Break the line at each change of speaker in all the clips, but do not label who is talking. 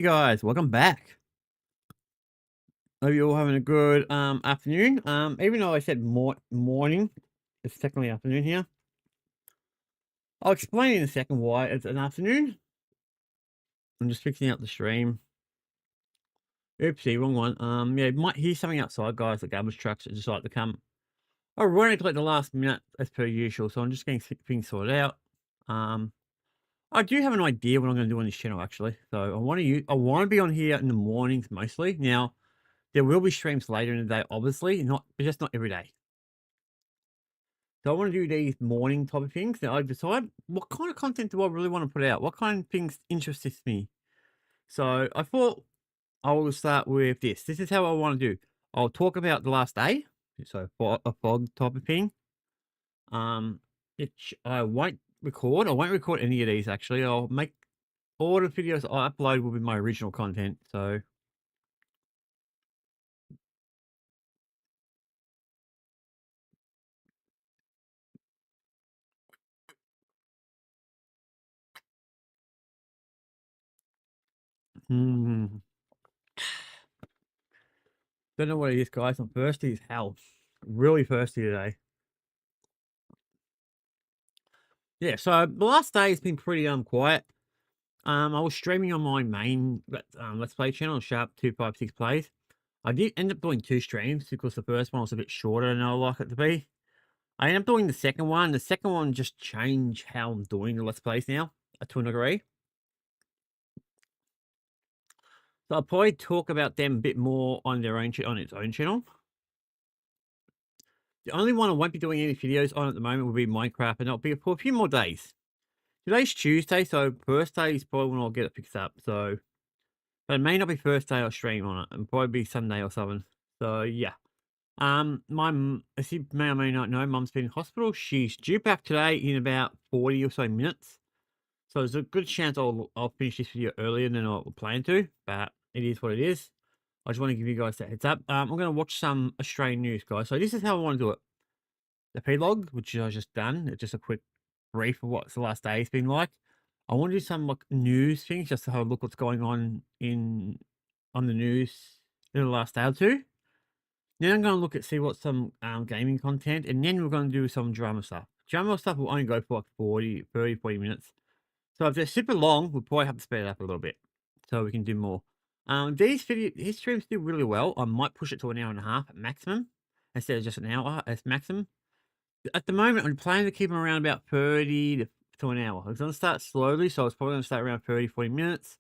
Hey guys, welcome back. Hope you're all having a good afternoon. Even though I said morning, it's technically afternoon here. I'll explain in a second why it's an afternoon. I'm just fixing up the stream. Oopsie, wrong one. Yeah, you might hear something outside, guys. The garbage trucks are just like to come ironically at the last minute as per usual. So I'm just getting things sorted out. Um, I do have an idea what I'm going to do on this channel actually. So I want to be on here in the mornings mostly. Now there will be streams later in the day, obviously, but just not every day. So I want to do these morning type of things. Now I decide what kind of content do I really want to put out? What kind of things interests me? So I thought I will start with this. This is how I want to do. I'll talk about the last day. So for a fog type of thing. I won't record. I won't record any of these actually. I'll make all the videos I upload will be my original content. So hmm, don't know what it is, guys. I'm thirsty as hell. Really thirsty today. Yeah, so the last day has been pretty quiet. I was streaming on my main Let's Play channel, Sharp256 Plays. I did end up doing 2 streams because the first one was a bit shorter than I like it to be. I ended up doing the second one. The second one just changed how I'm doing the Let's Plays now, to a degree. So I'll probably talk about them a bit more on its own channel. The only one I won't be doing any videos on at the moment will be Minecraft, and it'll be for a few more days. Today's Tuesday, so first day is probably when I'll get it fixed up. So, but it may not be first day I'll stream on it, and probably be Sunday or something. So yeah. As you may or may not know, Mum's been in hospital. She's due back today in about 40 or so minutes. So there's a good chance I'll finish this video earlier than I plan to, but it is what it is. I just want to give you guys that heads up. I'm going to watch some Australian news, guys. So this is how I want to do it. The P-log, which I just done. It's just a quick brief of what the last day has been like. I want to do some like news things just to have a look what's going on the news in the last day or two. Then I'm going to look at see what some gaming content, and then we're going to do some drama stuff. Drama stuff will only go for like 40 minutes. So if they're super long, we'll probably have to speed it up a little bit so we can do more. These streams do really well. I might push it to an hour and a half at maximum instead of just an hour as maximum. At the moment, I'm planning to keep them around about 30 to an hour. I'm going to start slowly, so it's probably going to start around 40 minutes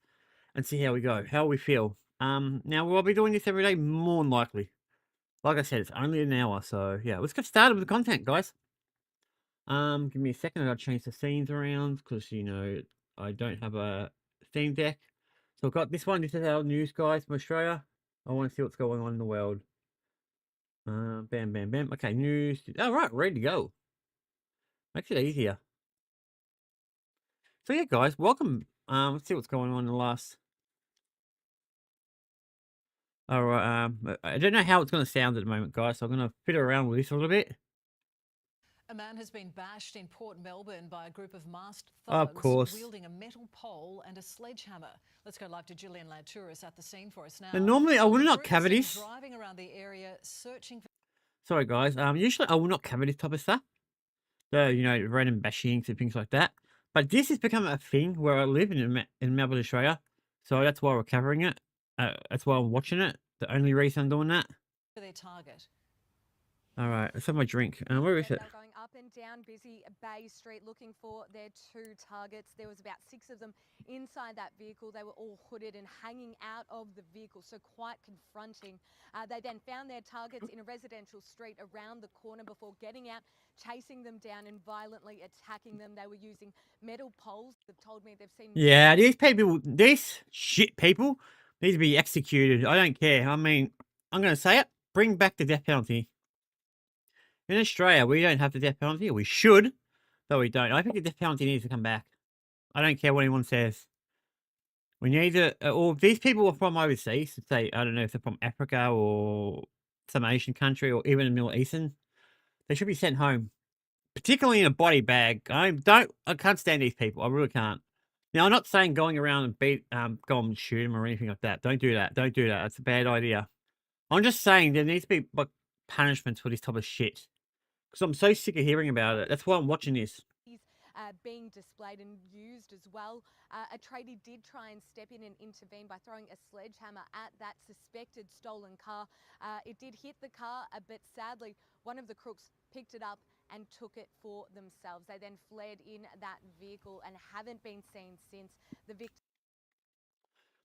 and see how we go, how we feel. Now, will I be doing this every day? More than likely. Like I said, it's only an hour, so yeah, let's get started with the content, guys. Give me a second. I gotta change the scenes around because I don't have a theme deck. So I've got this one. This is our news, guys, from Australia. I want to see what's going on in the world. Bam, bam, bam. Okay, news. All right, ready to go. Makes it easier. So yeah, guys, welcome. Let's see what's going on in the last. All right. I don't know how it's going to sound at the moment, guys. So I'm going to fiddle around with this a little bit.
A man has been bashed in Port Melbourne by a group of masked
Of
thugs
course.
wielding a metal pole and a sledgehammer. Let's go live to Gillian Ladtouris at the scene for us now.
And normally I would not
The
cover
group is
this.
seen driving around the area searching for.
Sorry, guys. Usually I will not cover this type of stuff. The random bashings and things like that. But this has become a thing where I live in Melbourne, Australia. So that's why we're covering it. That's why I'm watching it. The only reason I'm doing that.
Their target.
All right, let's have my drink. Where is it?
They were going up and down busy Bay Street looking for their 2 targets. There was about 6 of them inside that vehicle. They were all hooded and hanging out of the vehicle, so quite confronting. They then found their targets in a residential street around the corner before getting out, chasing them down and violently attacking them. They were using metal poles. They've told me they've seen...
Yeah, these shit people need to be executed. I don't care. I mean, I'm going to say it. Bring back the death penalty. In Australia, we don't have the death penalty. We should, but we don't. I think the death penalty needs to come back. I don't care what anyone says. We need to, or if these people are from overseas, say, I don't know if they're from Africa or some Asian country or even the Middle Eastern, they should be sent home, particularly in a body bag. I can't stand these people. I really can't. Now, I'm not saying going around and go and shoot him or anything like that. Don't do that. Don't do that. That's a bad idea. I'm just saying there needs to be like punishments for this type of shit. Because I'm so sick of hearing about it. That's why I'm watching this.
Being displayed and used as well. A tradie did try and step in and intervene by throwing a sledgehammer at that suspected stolen car. It did hit the car, but sadly, one of the crooks picked it up and took it for themselves. They then fled in that vehicle and haven't been seen since. The victim.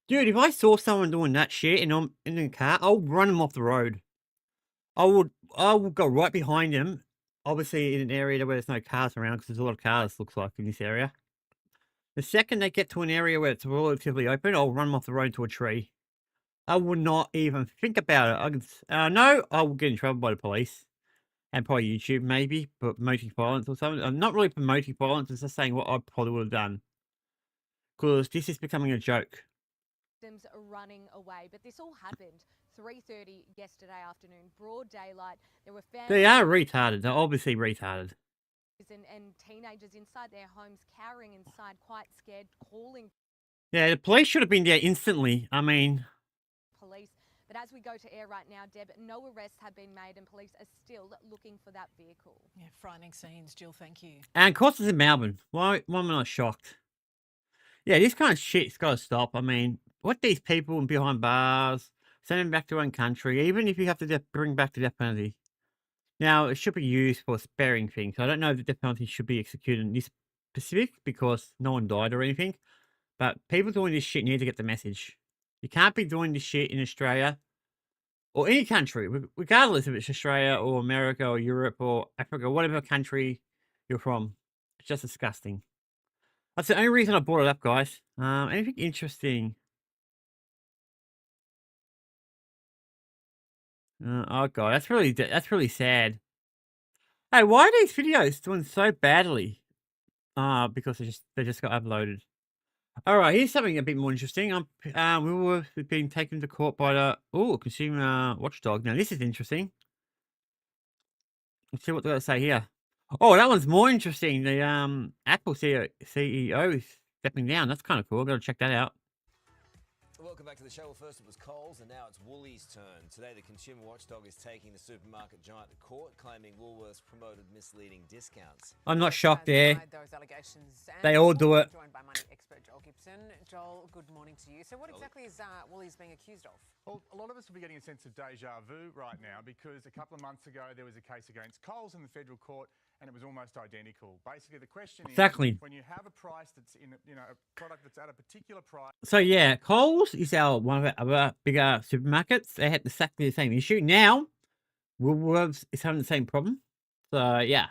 Dude, if I saw someone doing that shit and I'm in a car, I'll run them off the road. I would go right behind them. Obviously, in an area where there's no cars around, because there's a lot of cars, looks like, in this area. The second they get to an area where it's relatively open, I'll run them off the road to a tree. I would not even think about it. No, I will get in trouble by the police. And probably YouTube, maybe, but promoting violence or something. I'm not really promoting violence, it's just saying what I probably would have done. Because this is becoming a joke.
Are running away, but this all happened 3:30 yesterday afternoon, broad daylight. There were families.
They are retarded. They're obviously retarded.
And teenagers inside their homes, cowering inside, quite scared, calling.
Yeah, the police should have been there instantly. I mean,
police. But as we go to air right now, Deb, no arrests have been made and police are still looking for that vehicle.
Yeah, frightening scenes. Jill, thank you.
and of course it's in Melbourne. Why am I not shocked? Yeah, this kind of shit's got to stop. I mean, what these people behind bars, send them back to their own country, even if you have to bring back the death penalty. Now, it should be used for sparing things. I don't know if the death penalty should be executed in this specific because no one died or anything. But people doing this shit need to get the message. You can't be doing this shit in Australia or any country, regardless if it's Australia or America or Europe or Africa, whatever country you're from. It's just disgusting. That's the only reason I brought it up, guys. Anything interesting? Oh god, that's really sad. Hey, why are these videos doing so badly? Because they just got uploaded. All right, here's something a bit more interesting. We've been taken to court by the consumer watchdog. Now this is interesting. Let's see what they got to say here. Oh, that one's more interesting. The Apple CEO is stepping down. That's kind of cool. Got to check that out.
Welcome back to the show. Well, first it was Coles, and now it's Woolies' turn. Today, the consumer watchdog is taking the supermarket giant to court, claiming Woolworths promoted misleading discounts.
I'm not shocked there.
Those allegations.
They all do it.
Joined by money expert Joel Gibson. Joel, good morning to you. So, what exactly is Woolies being accused of?
Well, a lot of us will be getting a sense of deja vu right now because a couple of months ago there was a case against Coles in the federal court, and it was almost identical. Basically, the question is when you have a price that's in, a product that's at a particular price.
So yeah, Coles is one of our bigger supermarkets. They had exactly the same issue. Now, Woolworths is having the same problem. So yeah.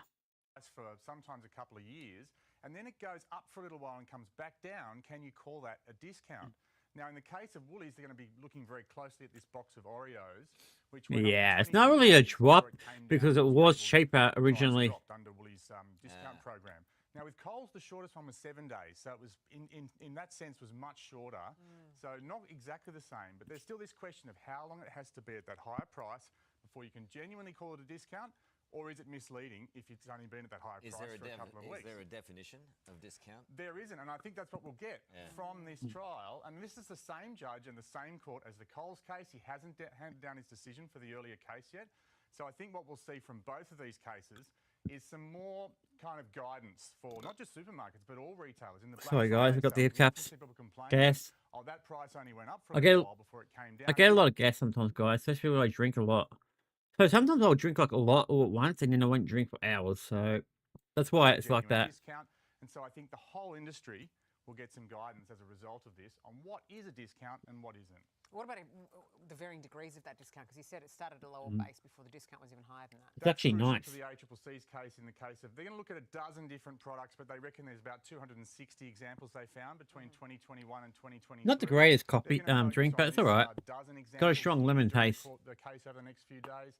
For sometimes a couple of years, and then it goes up for a little while and comes back down. Can you call that a discount? Now, in the case of Woolies, they're going to be looking very closely at this box of Oreos, which
it's not really a drop because it was cheaper originally.
Under Woolies' discount program. Now, with Coles, the shortest one was 7 days, so it was in that sense was much shorter. So not exactly the same, but there's still this question of how long it has to be at that higher price before you can genuinely call it a discount. Or is it misleading if it's only been at that higher price for a couple of weeks?
Is there a definition of discount?
There isn't, and I think that's what we'll get from this trial. And this is the same judge and the same court as the Coles case. He hasn't handed down his decision for the earlier case yet. So I think what we'll see from both of these cases is some more kind of guidance for not just supermarkets, but all retailers. In the
Sorry guys, we've got the caps. Gas.
Oh, that price only went up for a while before it came down.
I get a lot of gas sometimes, guys, especially when I drink a lot. So sometimes I'll drink like a lot all at once, and then I won't drink for hours. So that's why it's like that.
Discount. And so I think the whole industry will get some guidance as a result of this on what is a discount and what isn't.
What about the varying degrees of that discount? Because you said it started at a lower base before the discount was even higher than that.
It's actually nice.
To the ACCC's case, in the case of, they're going to look at a dozen different products, but they reckon there's about 260 examples they found between 2021 and 2023.
Not the greatest coffee drink, but it's all right. Got a strong lemon taste.
The case over the next few days.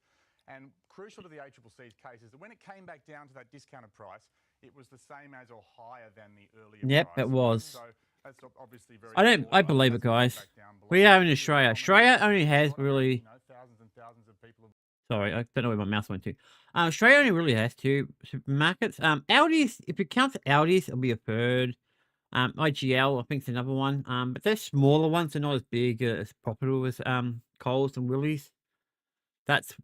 And crucial to the ACCC's case is that when it came back down to that discounted price, it was the same as or higher than the earlier price.
It was.
So that's obviously very
I believe it, guys. We are in Australia. Australia only has really...
thousands and thousands of people.
Sorry, I don't know where my mouse went to. Australia only really has two supermarkets. Aldi's, if it counts Aldi's, it'll be a third. IGL, I think, is another one. But they're smaller ones. They're not as big, as popular as Coles and Woolies. That's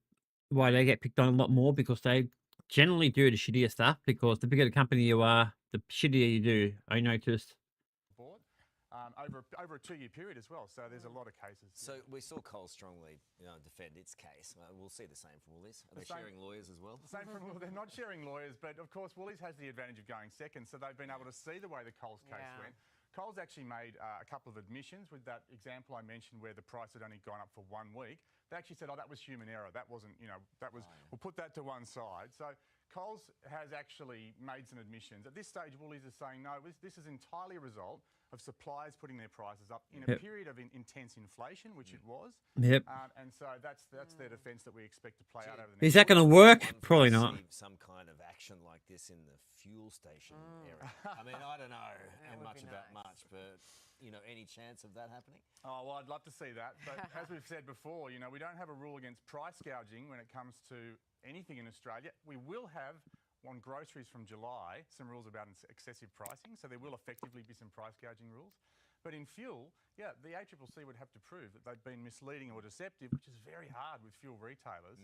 why they get picked on a lot more, because they generally do the shittier stuff. Because the bigger the company you are, the shittier you do. I noticed.
board over a 2-year period as well. So there's a lot of cases.
So we saw Coles strongly defend its case. We'll see the same from Woolies. Are they sharing lawyers as well?
Same from they're not sharing lawyers, but of course Woolies has the advantage of going second, so they've been able to see the way the Coles case went. Coles actually made a couple of admissions with that example I mentioned where the price had only gone up for 1 week. They actually said, oh, that was human error. That wasn't, that was, we'll put that to one side. So Coles has actually made some admissions. At this stage, Woolies is saying, no, this is entirely a result of suppliers putting their prices up in a period of intense inflation, which it was.
Yep.
And so that's their defence that we expect to play out over the next.
Is that going to work?
Wonder if
Probably
we'll
not.
see some kind of action like this in the fuel station area. I mean, I don't know much about much, but any chance of that happening?
Oh, well, I'd love to see that. But as we've said before, we don't have a rule against price gouging when it comes to anything in Australia. We will have, on groceries from July, some rules about excessive pricing. So there will effectively be some price gouging rules. But in fuel, yeah, the ACCC would have to prove that they've been misleading or deceptive, which is very hard with fuel retailers.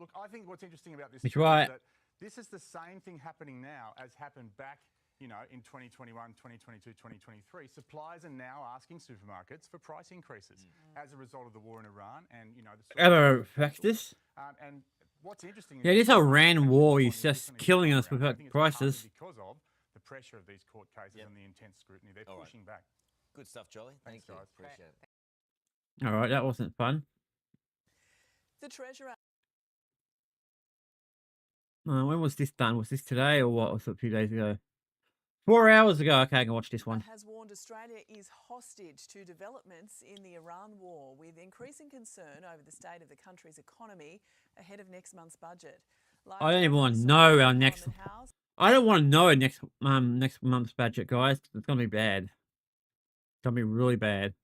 Look, I think what's interesting about this is that this is the same thing happening now as happened back in 2021, 2022, 2023, suppliers are now asking supermarkets for price increases as a result of the war in Iran and,
Ever affect this?
And what's interesting...
Yeah, this Iran war is just killing us with prices.
Because of the pressure of these court cases and the intense scrutiny, they're pushing back.
Good stuff, Jolly.
Thanks,
Thank you.
guys.
Appreciate it.
All right, that wasn't fun.
The Treasurer.
When was this done? Was this today or what? Was it a few days ago? 4 hours ago. Okay, I can watch this one.
Has warned Australia is hostage to developments in the Iran war, with increasing concern over the state of the country's economy ahead of next month's budget.
I don't even want to know our next. I don't want to know next month's budget, guys. It's gonna be bad. It's gonna be really bad.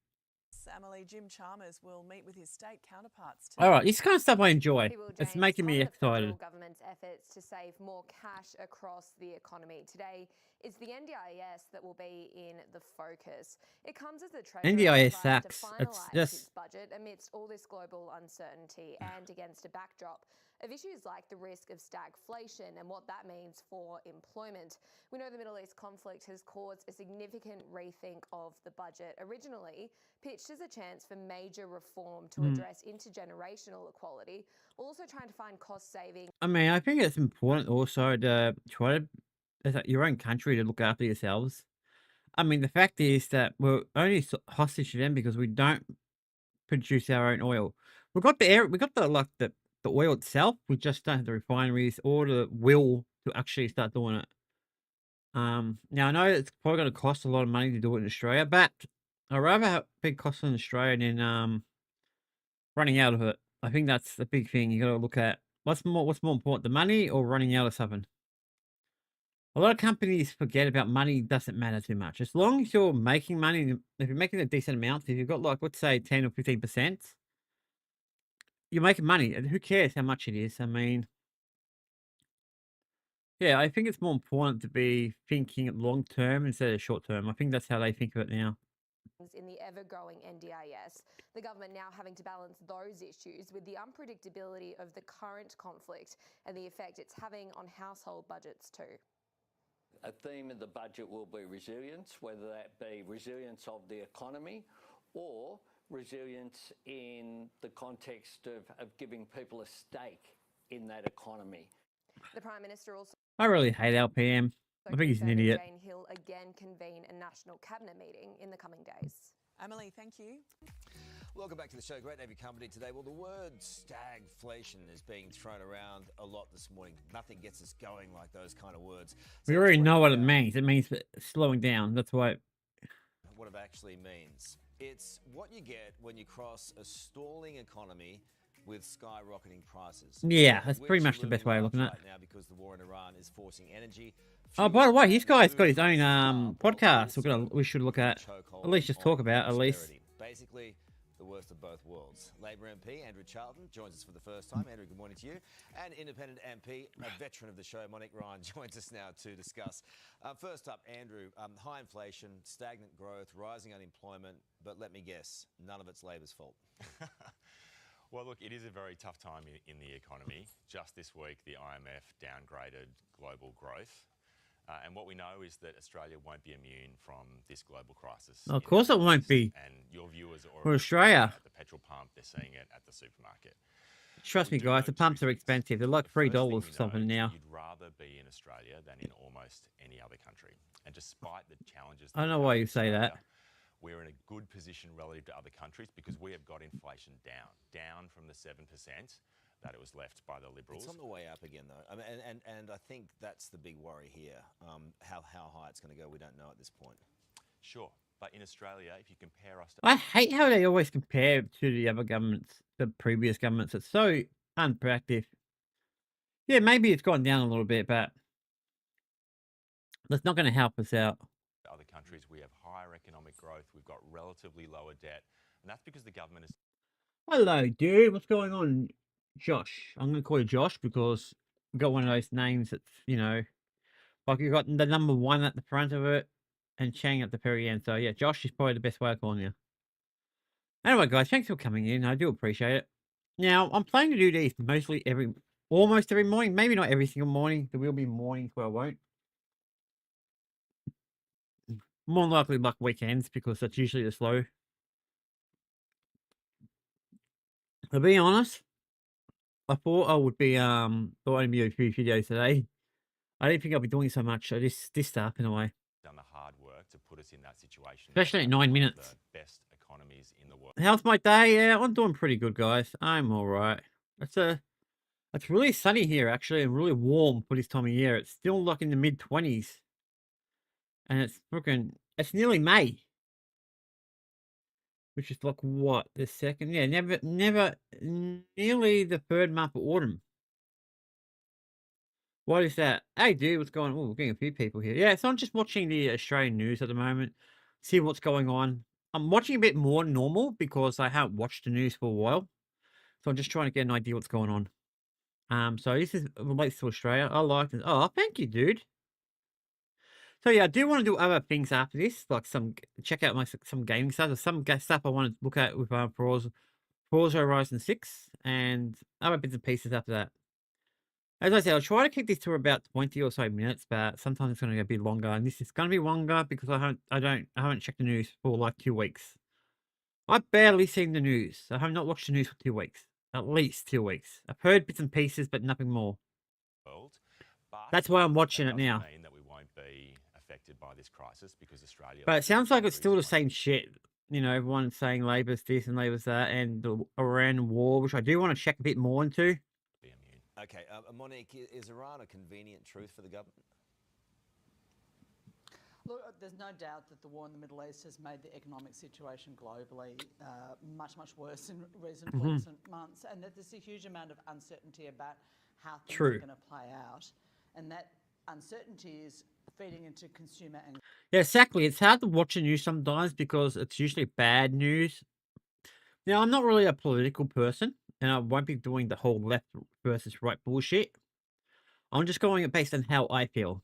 Emily, Jim Chalmers will meet with his state counterparts today.
All right, this kind of stuff I enjoy. It's making me excited.
The government's efforts to save more cash across the economy. Today is the NDIS that will be in the focus. It comes as the Treasury
NDIS
tries to
sucks.
finalise
It's just
its budget amidst all this global uncertainty and against a backdrop of issues like the risk of stagflation and what that means for employment. We know the Middle East conflict has caused a significant rethink of the budget. Originally pitched as a chance for major reform to address intergenerational equality, also trying to find cost saving.
I mean, I think it's important also to try to, as your own country, to look after yourselves. I mean, the fact is that we're only hostage to them because we don't produce our own oil. We got the air, we got the oil itself. We just don't have the refineries or the will to actually start doing it. Now I know it's probably going to cost a lot of money to do it in Australia, but I'd rather have big costs in Australia than running out of it. I think that's the big thing you got to look at. What's more important, the money or running out of something? A lot of companies forget about money. Doesn't matter too much as long as you're making money. If you're making a decent amount, if you've got like let's say 10 or 15%, you're making money. And who cares how much it is? I mean, yeah, I think it's more important to be thinking long term instead of short term. I think that's how they think of it now.
In the ever-growing NDIS, the government now having to balance those issues with the unpredictability of the current conflict and the effect it's having on household budgets too.
A theme of the budget will be resilience, whether that be resilience of the economy or resilience in the context of giving people a stake in that economy.
The Prime Minister also...
I really hate LPM. I think he's an idiot.
Jane Hill again convene a national cabinet meeting in the coming days.
Emily, thank you.
Welcome back to the show. Great to have your company today. Well, the word stagflation is being thrown around a lot this morning. Nothing gets us going like those kind of words.
We already know what it means. It means slowing down. That's why.
What it actually means. It's what you get when you cross a stalling economy with skyrocketing prices.
Yeah, that's pretty much the best way of looking at it.
Right now, because the war in Iran is forcing energy.
Oh, by the way, this guy's got his own podcast. We should look at least just talk about at least.
Basically, the worst of both worlds. Labor MP Andrew Charlton joins us for the first time. Andrew, good morning to you. And Independent MP, a veteran of the show, Monique Ryan, joins us now to discuss. First up, Andrew, high inflation, stagnant growth, rising unemployment, but let me guess, none of it's Labor's fault.
Well, look, it is a very tough time in the economy. Just this week, the IMF downgraded global growth. And what we know is that Australia won't be immune from this global crisis.
Of course it won't be.
And your viewers are
For
already
Australia.
at the petrol pump, they're seeing it at the supermarket.
Trust me,
We do
guys,
know
the
two
pumps are
things.
expensive. They're like
The first
$3
thing
or
we know
something
is that
now.
You'd rather be in Australia than in almost any other country. And despite the challenges...
I don't
that
know
we
why
have
you
in
say that.
Australia, we're in a good position relative to other countries because we have got inflation down from the 7% that it was left by the Liberals.
It's on the way up again, though. I mean, and I think that's the big worry here. How high it's going to go, we don't know at this point.
Sure, but in Australia, if you compare us to...
I hate how they always compare to the other governments, the previous governments. It's so unproductive. Yeah, maybe it's gone down a little bit, but that's not going to help us out.
other countries, we have higher economic growth, we've got relatively lower debt, and that's because the government is...
Hello, dude. What's going on? Josh. I'm going to call you Josh because we've got one of those names that's, you know, like you've got the number 1 at the front of it and Chang at the very end. So, yeah, Josh is probably the best way of calling you. Anyway, guys, thanks for coming in. I do appreciate it. Now, I'm planning to do these mostly almost every morning. Maybe not every single morning. There will be mornings where I won't. More likely like weekends because that's usually the slow. To be honest, I thought I would be thought I'd be a few videos today. I didn't think I'd be doing so much. So this stuff in a way.
done the hard work to put us in that situation.
Especially at 9
one of
minutes.
The best economies in the world.
How's my day? Yeah, I'm doing pretty good, guys. I'm all right. It's really sunny here actually and really warm for this time of year. It's still like in the mid-20s. And it's nearly May. Which is like what? The second? Yeah, nearly the 3rd month of autumn. What is that? Hey, dude, what's going on? Oh, we're getting a few people here. Yeah, so I'm just watching the Australian news at the moment, see what's going on. I'm watching a bit more than normal because I haven't watched the news for a while. So I'm just trying to get an idea what's going on. So this relates to Australia. I like this. Oh, thank you, dude. So yeah, I do want to do other things after this, like check out some gaming stuff. There's some stuff I want to look at with Forza Horizon 6 and other bits and pieces after that. As I said, I'll try to keep this to about 20 or so minutes, but sometimes it's going to go a bit longer. And this is going to be longer because I haven't checked the news for like 2 weeks. I've barely seen the news. I have not watched the news for 2 weeks, at least 2 weeks. I've heard bits and pieces, but nothing more. That's why I'm watching it now.
Mean that we won't be affected by this crisis because Australia.
But it sounds like it's still the same shit. You know, everyone's saying Labor's this and Labor's that, and the Iran war, which I do want to check a bit more into.
Okay, Monique, is Iran a convenient truth for the government?
Look, there's no doubt that the war in the Middle East has made the economic situation globally much, much worse in recent weeks and months, and that there's a huge amount of uncertainty about how things are going to play out, and that uncertainty is feeding into consumer and...
Yeah, exactly. It's hard to watch the news sometimes because it's usually bad news. Now, I'm not really a political person, and I won't be doing the whole left versus right bullshit. I'm just going based on how I feel.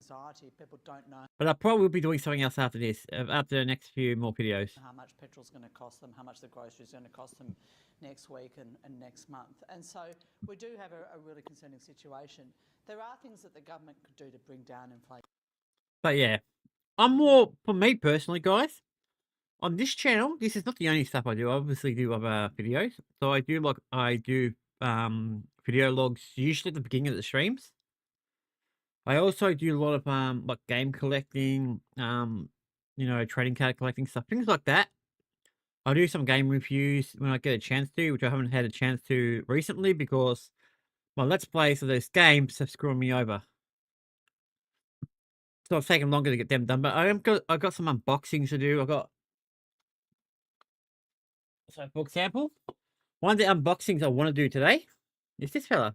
Society, people don't know
But I probably will be doing something else after this, after the next few more videos.
how much petrol's going to cost them, how much the groceries are going to cost them next week and next month. And so we do have a really concerning situation. There are things that the government could do to bring down inflation.
But yeah, I'm more, for me personally, guys, on this channel, this is not the only stuff I do. I obviously do other videos. So I do video logs usually at the beginning of the streams. I also do a lot of like game collecting, you know, trading card collecting stuff, things like that. I'll do some game reviews when I get a chance to, which I haven't had a chance to recently because my Let's Plays of those games have screwed me over. So it's taken longer to get them done, but I've got some unboxings to do. So for example, one of the unboxings I want to do today is this fella.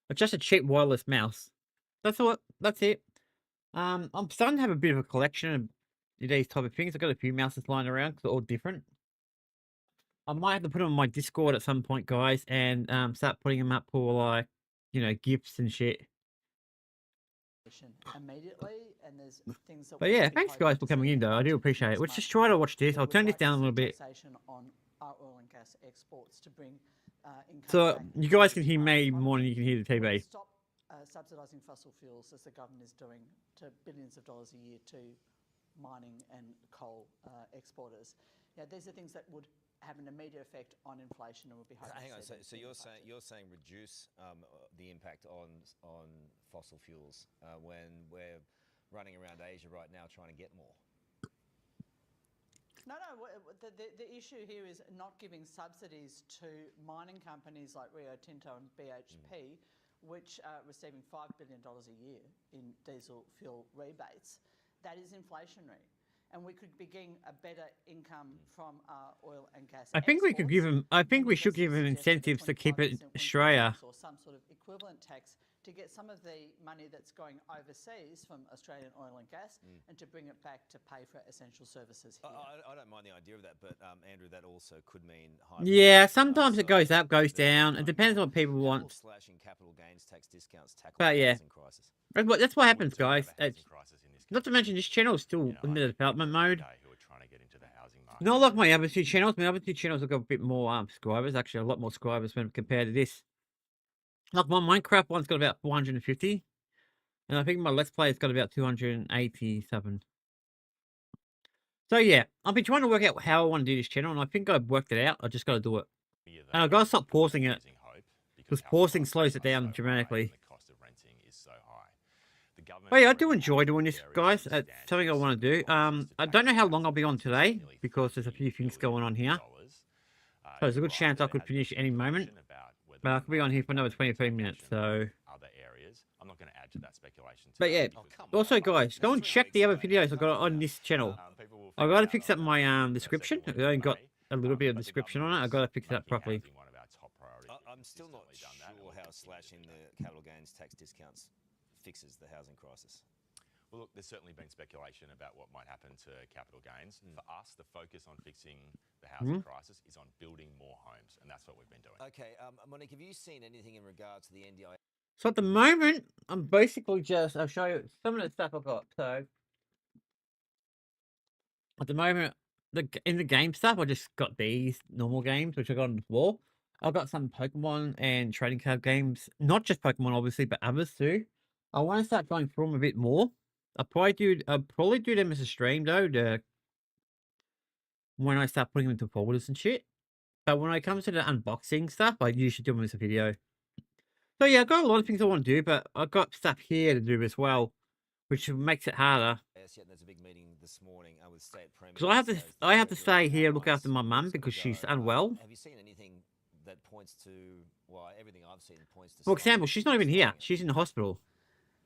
It's just a cheap wireless mouse. That's it. I'm starting to have a bit of a collection of these type of things. I've got a few mouses lying around because they're all different. I might have to put them on my Discord at some point, guys, and start putting them up for like, gifts and shit.
Immediately, and there's things that.
But yeah, thanks guys for coming in though. I do appreciate it. Let's just try to watch this. I'll turn this down a little bit.
On our oil and gas exports to bring income
So
back
you guys can
into
hear
the
me
economy.
more than you can hear the TV.
Stop subsidising fossil fuels as the government is doing to billions of dollars a year to mining and coal exporters. Yeah, these are things that would have an immediate effect on inflation and would be hard to
Hang on,
see
so
in the
you're
budget.
saying reduce the impact on fossil fuels when we're running around Asia right now trying to get more.
No, the issue here is not giving subsidies to mining companies like Rio Tinto and BHP, which are receiving $5 billion a year in diesel fuel rebates. That is inflationary. And we could be getting a better income from our oil and gas
I think we could give them. I think we should give them incentives to keep it Australia.
or some sort of equivalent tax to get some of the money that's going overseas from Australian oil and gas and to bring it back to pay for essential services here.
I don't mind the idea of that, but Andrew, that also could mean high.
Yeah, sometimes it goes up, goes down. It depends on what people want.
Slashing capital gains tax discounts tackle
But
the
yeah,
housing crisis.
that's what happens,
We do have
guys.
a housing crisis in this
Not to
country.
mention this channel is still
You know,
in
I
the
think
development
people
mode.
today who are trying to get into the housing market.
Not like my other two channels. My other two channels have got a bit more subscribers. Actually, a lot more subscribers when compared to this. Like my Minecraft one's got about 450. And I think my Let's Play's got about 287. So yeah, I've been trying to work out how I want to do this channel, and I think I've worked it out. I just got to do it. And I've got to stop pausing it. Because pausing slows it down dramatically. But yeah, I do enjoy doing this, guys. It's something I want to do. I don't know how long I'll be on today, because there's a few things going on here. So there's a good chance I could finish any moment. But I could be on here for another 23 minutes, so...
I'm not going to add to that speculation.
But yeah, also guys, go and check the other videos I've got on this channel. I've got to fix up my description. I've only got a little bit of description on it. I've got to fix it up properly.
I'm still not sure how slashing the capital gains tax discounts fixes the housing crisis.
Well, look, there's certainly been speculation about what might happen to capital gains. For us, the focus on fixing the housing crisis is on building more homes, and that's what we've been doing.
Okay, Monique, have you seen anything in regards to the NDIS?
So at the moment, I'm basically just... I'll show you some of the stuff I've got. So at the moment, in the game stuff, I just got these normal games, which I got on the floor. I've got some Pokemon and trading card games. Not just Pokemon, obviously, but others too. I want to start going through them a bit more. I'll probably do them as a stream, though, when I start putting them into folders and shit. But when it comes to the unboxing stuff, I usually do them as a video. So yeah, I've got a lot of things I want to do, but I've got stuff here to do as well, which makes it harder.
Yes, yeah, there's a big meeting this morning with state premiers.
Because I have to stay here, look after my mum because she's unwell.
Have you seen anything that points to? Well, everything I've seen points to.
For example, she's not even here. She's in the hospital.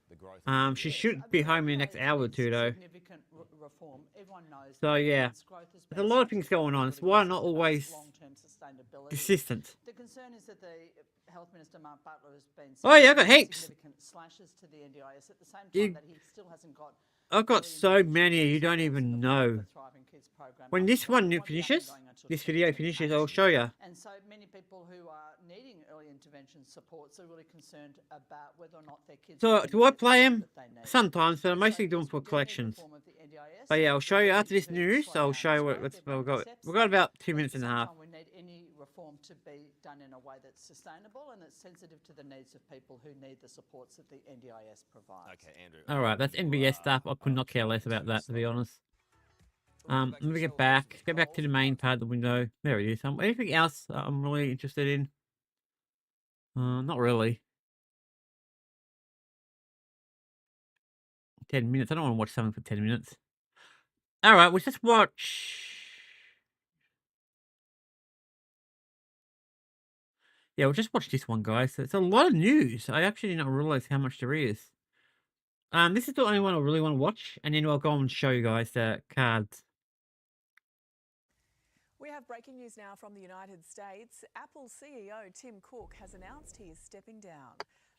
The growth.
She should be home in the next hour or two, though.
Significant reform. Everyone knows.
So yeah, there's a lot of things going on. It's why I'm not always
long-term sustainability.
consistent.
The concern is that the Health Minister Mark Butler has been
Oh yeah, I got heaps.
significant slashes to the NDIS at the same time
You-
that he still hasn't got.
I've got so many you don't even know.
the Thriving Kids program
When
up
this
and running.
one
Won't be up and
finishes,
going until
this video
2028.
finishes, I'll show you.
And so many people who are needing early intervention supports are really concerned about whether or not their kids.
So
are
do I
getting the
play
support
them?
that they need.
Sometimes, but I'm
So
mostly doing
yes,
for
we do need
collections.
reform of the NDIS.
But yeah, I'll show you after this
To
news.
slow
I'll
down
show you
its
what
growth.
we've
Everyone
got.
accepts
We've got
that.
about 2
But at
minutes
the
and a
same
half.
time, we need any reform to be done in a way that's sustainable and that's sensitive to the needs of people who need the supports that the NDIS provides.
Okay, Andrew.
All right, that's NBS stuff. I could not care less about that, to be honest. Let me get back to the main part of the window. There it is. Anything else I'm really interested in? Not really. 10 minutes. I don't want to watch something for 10 minutes. All right, we'll just watch. Yeah, we'll just watch this one, guys. It's a lot of news. I actually did not realize how much there is. This is the only one I really want to watch, and then I'll go and show you guys the cards.
We have breaking news now from the United States. Apple CEO Tim Cook has announced he is stepping down.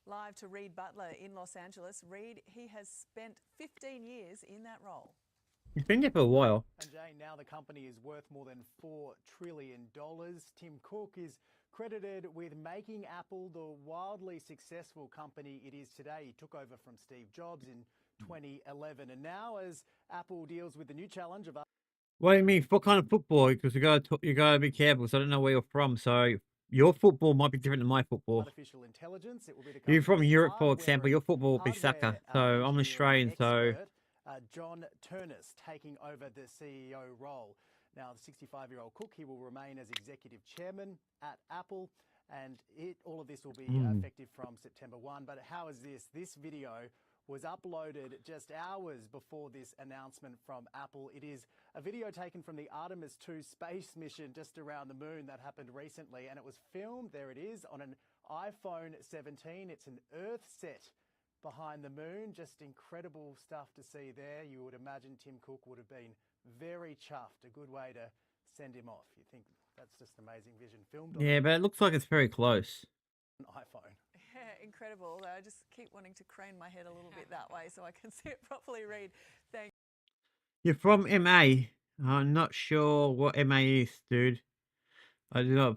Live to Reed Butler in Los Angeles. Reed, he has spent 15 years in that role.
It's been there for a while.
And Jane, now the company is worth more than $4 trillion. Tim Cook is credited with making Apple the wildly successful company it is today. He took over from Steve Jobs in 2011. And now as Apple deals with the new challenge of
What do you mean? What kind of football? Because you gotta be careful. So I don't know where you're from. So your football might be different than my football.
artificial intelligence, it will be the
You're from
company's
Europe, for
hardware
example. Your football will be
hardware,
soccer. So I'm
engineering
Australian. So
expert, John Turnus taking over the CEO role. Now, the 65-year-old Cook, he will remain as executive chairman at Apple, and all of this will be effective from September 1. But how is this? This video was uploaded just hours before this announcement from Apple. It is a video taken from the Artemis 2 space mission just around the moon that happened recently, and it was filmed, there it is, on an iPhone 17. It's an Earth set behind the moon. Just incredible stuff to see there. You would imagine Tim Cook would have been very chuffed. A good way to send him off. You think that's just amazing vision. Filmed on
yeah, but it looks like it's very close.
an iPhone.
Yeah, incredible. I just keep wanting to crane my head a little bit that way so I can see it properly. Read. Thank
You're from MA. I'm not sure what MA is, dude. I do not.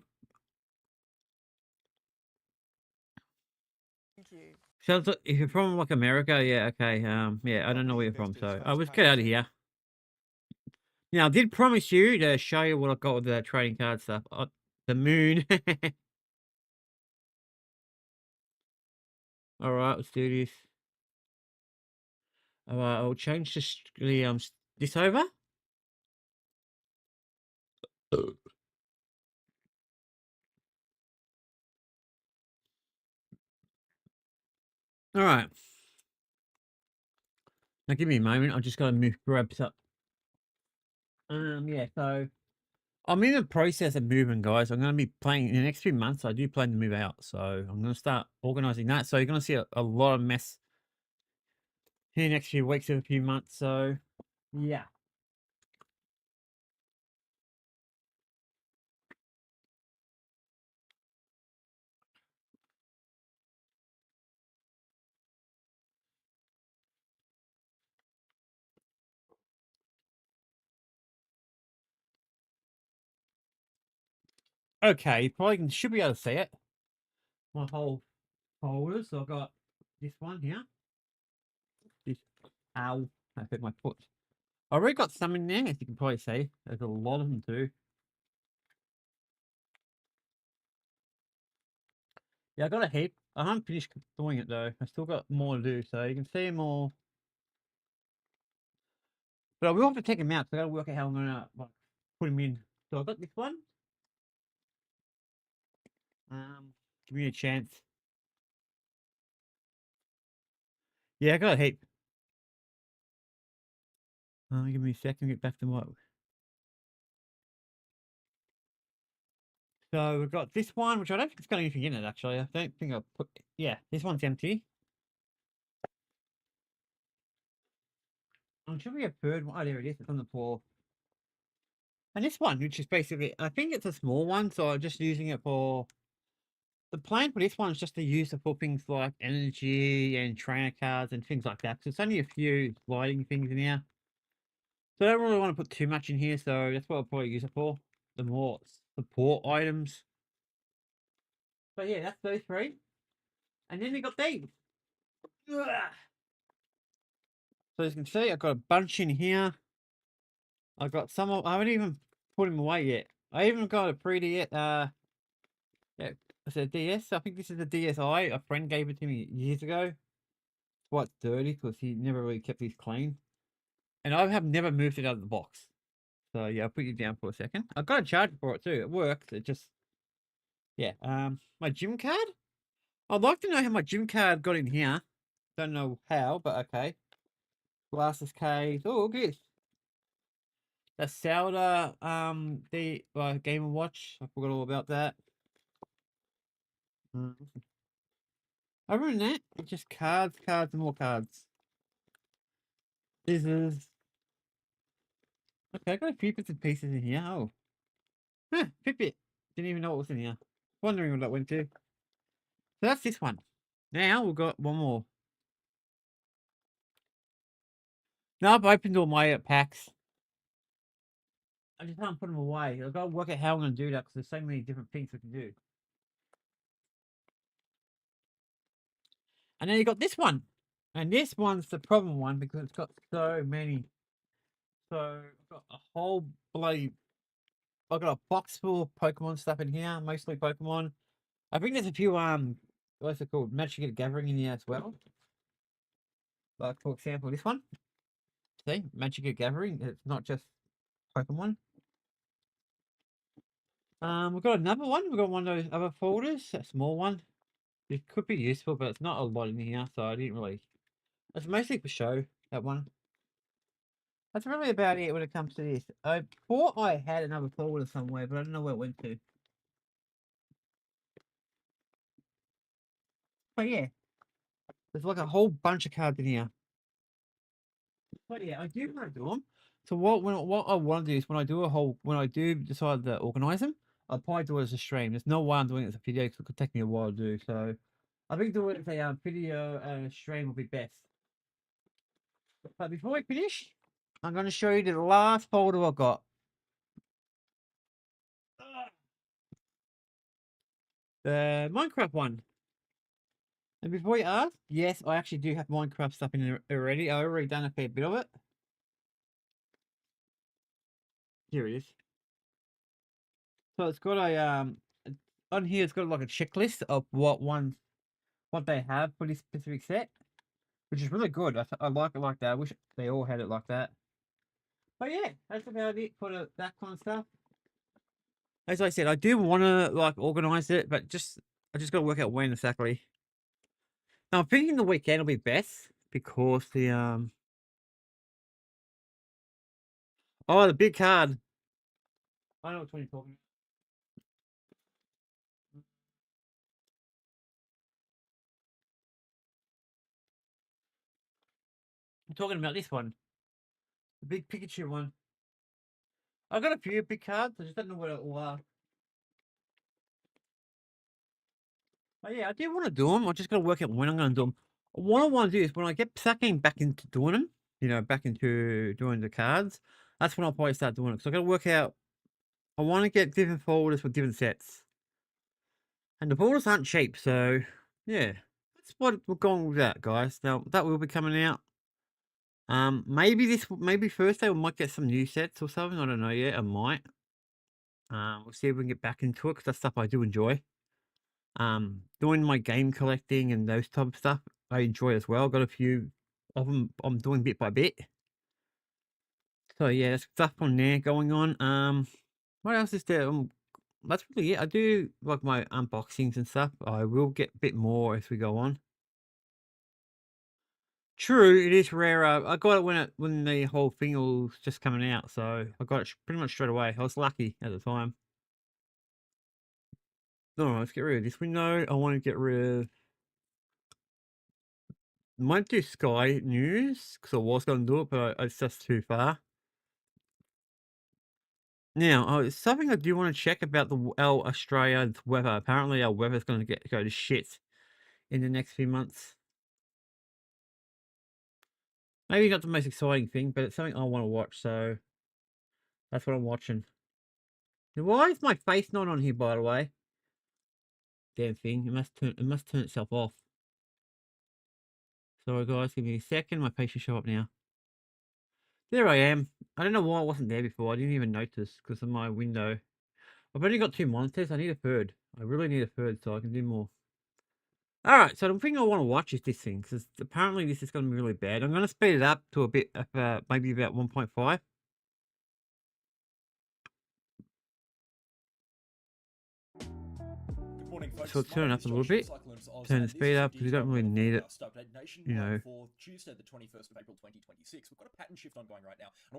you.
Sounds like if you're from like America, yeah, okay. Yeah, I don't know where you're from, so I was get out of here. Now, I did promise you to show you what I got with the trading card stuff. The moon. All right, let's do this. All right, I'll change this over. All right. Now, give me a moment. I just got to grab up. Yeah. So I'm in the process of moving, guys. I'm going to be playing in the next few months. I do plan to move out, so I'm going to start organizing that. So you're going to see a lot of mess in the next few weeks or a few months. So yeah. Okay, you probably should be able to see it. My whole folder. So I've got this one here. This ow, I hit my foot. I already got some in there, as you can probably see. There's a lot of them too. Yeah, I got a heap. I haven't finished doing it though. I still got more to do, so you can see more. But I will have to take them out, so I gotta work out how I'm gonna like, put them in. So I got this one. Give me a chance. Yeah, I got a heap. Give me a second, get back to what. So we've got this one, which I don't think it's got anything in it actually. I don't think I'll put. Yeah, this one's empty. Should be a third one. Oh, there it is. It's on the floor. And this one, which is basically, I think it's a small one, so I'm just using it for. The plan for this one is just to use it for things like energy and trainer cards and things like that. So it's only a few lighting things in here. So I don't really want to put too much in here, so that's what I'll probably use it for. The more support items. But yeah, that's those three. And then we got these. Ugh. So as you can see, I've got a bunch in here. I've got some I haven't even put them away yet. I even got a 3D yeah, it's a DS. I think this is a DSi. A friend gave it to me years ago. It's quite dirty because he never really kept these clean. And I have never moved it out of the box. So yeah, I'll put you down for a second. I've got a charger for it too. It works. It just yeah. My gym card? I'd like to know how my gym card got in here. Don't know how, but okay. Glasses case. Oh, look at this. The Zelda the Game & Watch. I forgot all about that. Other than that, it's just cards, and more cards. Scissors. Okay, I got a few bits and pieces in here. Oh. Huh, Fitbit. Didn't even know what was in here. Wondering what that went to. So that's this one. Now we've got one more. No, I've opened all my packs. I just can't put them away. I've got to work out how I'm going to do that because there's so many different things we can do. And then you got this one. And this one's the problem one because it's got so many. So I've got a whole bloody... I've got a box full of Pokemon stuff in here, mostly Pokemon. I think there's a few, what's it called? Magic the Gathering in here as well. Like, for example, this one. See? Magic the Gathering. It's not just Pokemon. We've got another one. We've got one of those other folders, a small one. It could be useful, but it's not a lot in here, so I didn't really... It's mostly for show, that one. That's really about it when it comes to this. I thought I had another folder somewhere, but I don't know where it went to. But yeah, there's like a whole bunch of cards in here. But yeah, I do want to do them. So what I want to do is when I do decide to organize them, I'll probably do it as a stream. There's no way I'm doing it as a video because it could take me a while to do. So I think doing it as a video and stream will be best. But before we finish, I'm going to show you the last folder I got. The Minecraft one. And before you ask, yes, I actually do have Minecraft stuff in there already. I've already done a fair bit of it. Here it is. So it's got a on here it's got like a checklist of what they have for this specific set, which is really good. I like it like that. I wish they all had it like that. But yeah, that's about it for that kind of stuff. As I said, I do want to like organize it, but I just got to work out when exactly. Now I'm thinking the weekend will be best because the oh, the big card. I know what you're talking about. I'm talking about this one. The big Pikachu one. I've got a few big cards. I just don't know what it all are. But yeah, I do want to do them. I just got to work out when I'm going to do them. What I want to do is when I get back into doing them, you know, back into doing the cards, that's when I'll probably start doing it. So I got to work out. I want to get different folders for different sets. And the folders aren't cheap, so yeah. That's what we're going with that, guys. Now, that will be coming out. Maybe Thursday we might get some new sets or something. I don't know yet. I might. We'll see if we can get back into it because that's stuff I do enjoy. Doing my game collecting and those type of stuff I enjoy as well. Got a few of them I'm doing bit by bit. So yeah, there's stuff on there going on. What else is there? That's really it. I do like my unboxings and stuff. I will get a bit more as we go on. True, it is rare. I got it when the whole thing was just coming out, so I got it pretty much straight away. I was lucky at the time. Alright, let's get rid of this window. I want to get rid of... Might do Sky News, because I was going to do it, but it's just too far. Now, something I do want to check about our Australia's weather. Apparently our weather's going to go to shit in the next few months. Maybe not the most exciting thing, but it's something I want to watch, so that's what I'm watching. Now, why is my face not on here, by the way? Damn thing, it must turn itself off. Sorry guys, give me a second, my face should show up now. There I am. I don't know why I wasn't there before. I didn't even notice because of my window. I've only got 2 monitors. I need a third. I really need a third so I can do more. Alright, so the thing I want to watch is this thing, because apparently this is going to be really bad. I'm going to speed it up to a bit, maybe about 1.5. So turn it up a little bit, turn the speed up because you don't really need it, you know.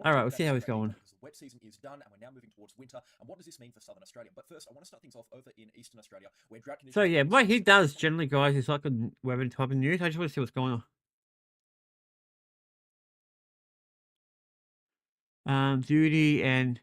Alright, we'll see how it's going.
Wet season is done and we're now moving towards winter. And what does this mean for southern Australia? But first, I want to start things off over in eastern Australia, where drought conditions...
So yeah, what he does generally, guys, is like a weather type of news. I just want to see what's going on. Duty and...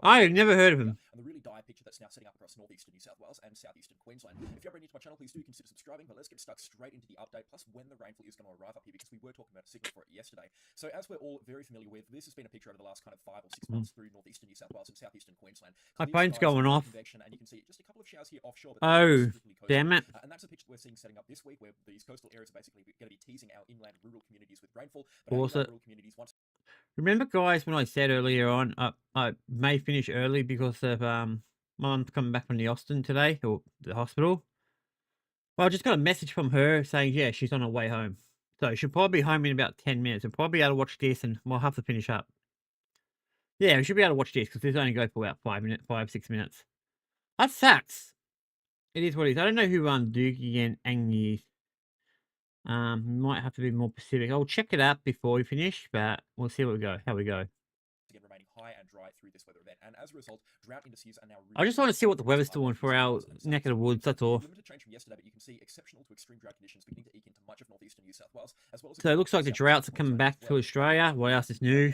I've never heard of him.
and the really dire picture that's now setting up across northeastern New South Wales and southeastern Queensland. If you're brand new to my channel, please do consider subscribing, but let's get stuck straight into the update, plus when the rainfall is going to arrive up here, because we were talking about a signal for it yesterday. So as we're all very familiar with, this has been a picture over the last kind of 5 or 6 months through northeastern New South Wales and southeastern Queensland.
My
Clear
phone's
skies,
going
high
off.
convection, and you can see just a couple of showers here offshore. But
Oh, damn it.
and that's a picture that we're seeing setting up this week, where these coastal areas are basically going to be teasing our inland rural communities with rainfall. But our
Also,
inland rural communities, once
remember, guys, when I said earlier on, I may finish early because of my mum's coming back from the Austin today, or the hospital. Well, I just got a message from her saying, yeah, she's on her way home. So she'll probably be home in about 10 minutes. I'll probably be able to watch this, and we'll have to finish up. Yeah, we should be able to watch this because this only goes for about 5, 6 minutes. That sucks. It is what it is. I don't know who Doogie and Angie is. Might have to be more specific. I'll check it out before we finish, but we'll see how we go.
again remaining high and dry through this weather event, and as a result, drought indices are now.
I just want to see what the weather's doing for our neck of the woods. That's all.
Limited change from yesterday, but you can see exceptional to extreme drought conditions beginning to eke into much of northeastern New South Wales, as well as.
So it looks like the droughts are coming back to Australia. What else is new?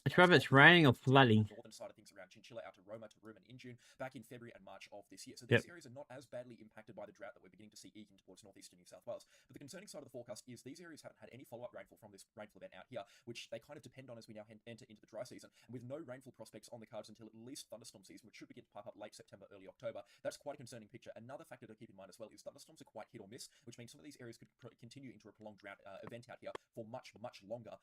It's whether it's raining or flooding.
Northern side of things around Chinchilla out to Roma to Rumen in June, back in February and March of this year. So these areas are not as badly impacted by the drought that we're beginning to see eking towards northeastern New South Wales. But the concerning side of the forecast is these areas haven't had any follow-up rainfall from this rainfall event out here, which they kind of depend on as we now enter into the dry season. And with no rainfall prospects on the cards until at least thunderstorm season, which should begin to pipe up late September, early October, that's quite a concerning picture. Another factor to keep in mind as well is thunderstorms are quite hit or miss, which means some of these areas could continue into a prolonged drought event out here for much longer